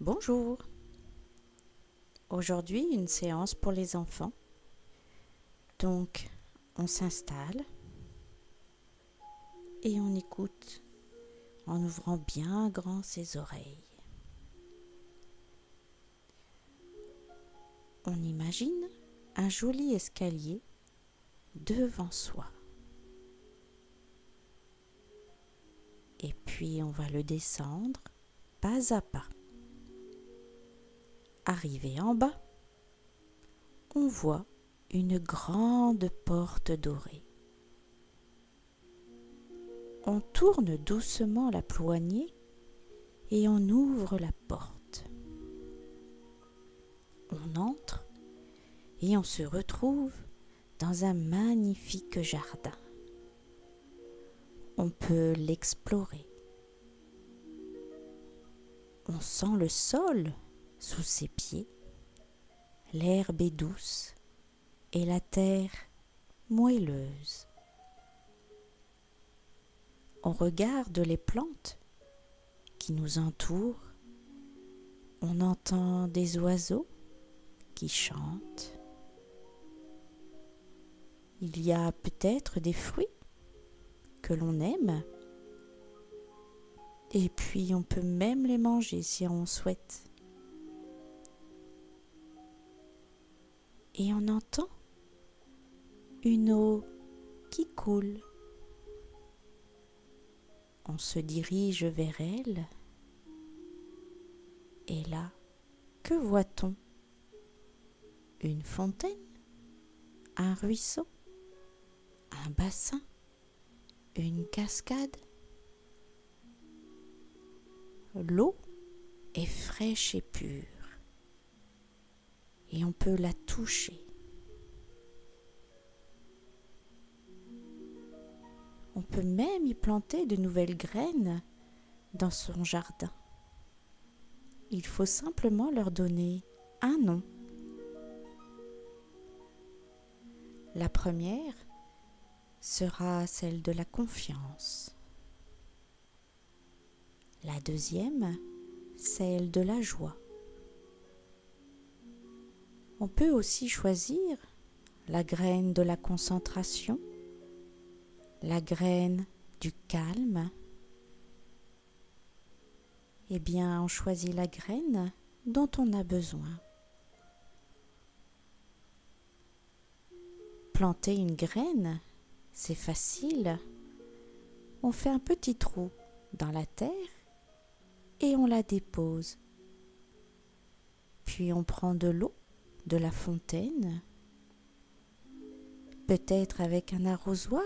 Bonjour. Aujourd'hui, une séance pour les enfants. Donc, on s'installe et on écoute en ouvrant bien grand ses oreilles. On imagine un joli escalier devant soi. Et puis, on va le descendre pas à pas. Arrivé en bas, on voit une grande porte dorée. On tourne doucement la poignée et on ouvre la porte. On entre et on se retrouve dans un magnifique jardin. On peut l'explorer. On sent le sol sous ses pieds, l'herbe est douce et la terre moelleuse. On regarde les plantes qui nous entourent, on entend des oiseaux qui chantent. Il y a peut-être des fruits que l'on aime, et puis on peut même les manger si on souhaite. Et on entend une eau qui coule. On se dirige vers elle, et là, que voit-on? Une fontaine, un ruisseau, un bassin, une cascade. L'eau est fraîche et pure, et on peut la toucher. On peut même y planter de nouvelles graines dans son jardin. Il faut simplement leur donner un nom. La première sera celle de la confiance. La deuxième, celle de la joie. On peut aussi choisir la graine de la concentration, la graine du calme. Eh bien, on choisit la graine dont on a besoin. Planter une graine, c'est facile. On fait un petit trou dans la terre et on la dépose. Puis on prend de l'eau de la fontaine, peut-être avec un arrosoir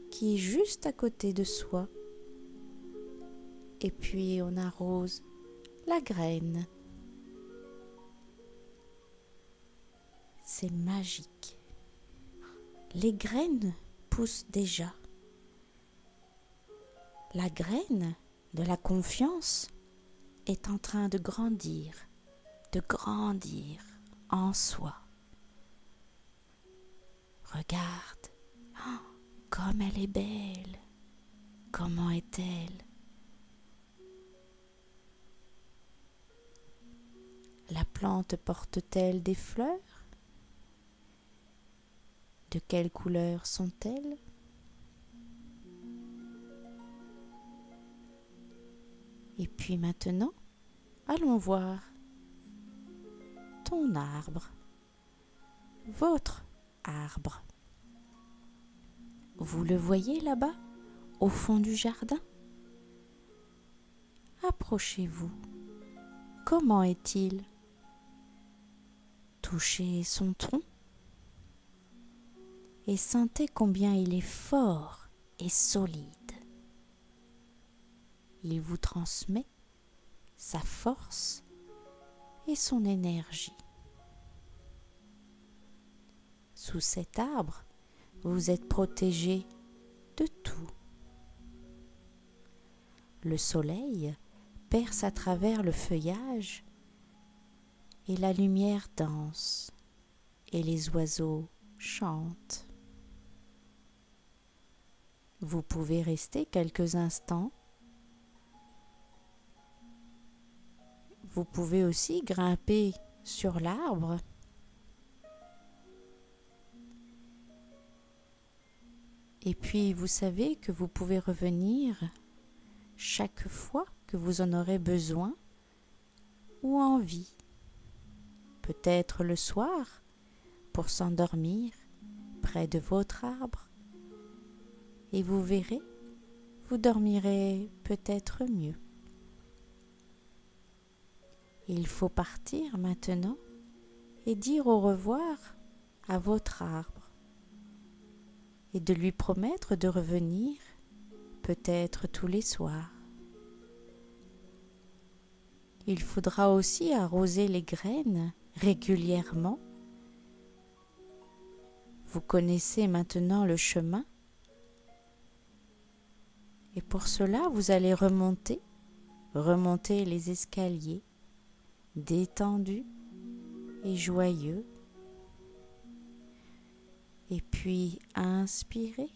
qui est juste à côté de soi. Et puis on arrose la graine. C'est magique. Les graines poussent déjà. La graine de la confiance est en train de grandir en soi. Regarde, comme elle est belle. Comment est-elle? La plante porte-t-elle des fleurs? De quelle couleur sont-elles? Et puis maintenant, allons voir ton arbre, votre arbre. Vous le voyez là-bas, au fond du jardin? Approchez-vous. Comment est-il? Touchez son tronc et sentez combien il est fort et solide. Il vous transmet sa force et son énergie. Sous cet arbre, vous êtes protégé de tout. Le soleil perce à travers le feuillage et la lumière danse et les oiseaux chantent. Vous pouvez rester quelques instants. vous pouvez aussi grimper sur l'arbre. Et puis, vous savez que vous pouvez revenir chaque fois que vous en aurez besoin ou envie. Peut-être le soir pour s'endormir près de votre arbre. Et vous verrez, vous dormirez peut-être mieux. Il faut partir maintenant et dire au revoir à votre arbre et de lui promettre de revenir peut-être tous les soirs. Il faudra aussi arroser les graines régulièrement. Vous connaissez maintenant le chemin et pour cela vous allez remonter les escaliers détendus et joyeux. Et puis inspirez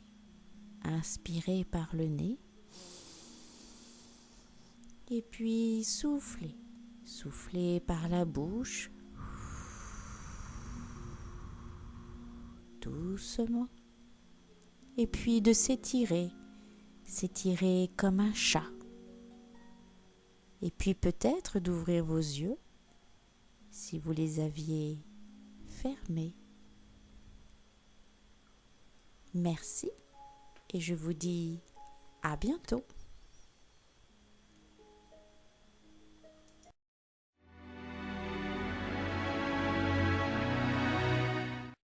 par le nez. Et puis soufflez par la bouche. Doucement. Et puis de s'étirer comme un chat. Et puis peut-être d'ouvrir vos yeux si vous les aviez fermés. Merci et je vous dis à bientôt.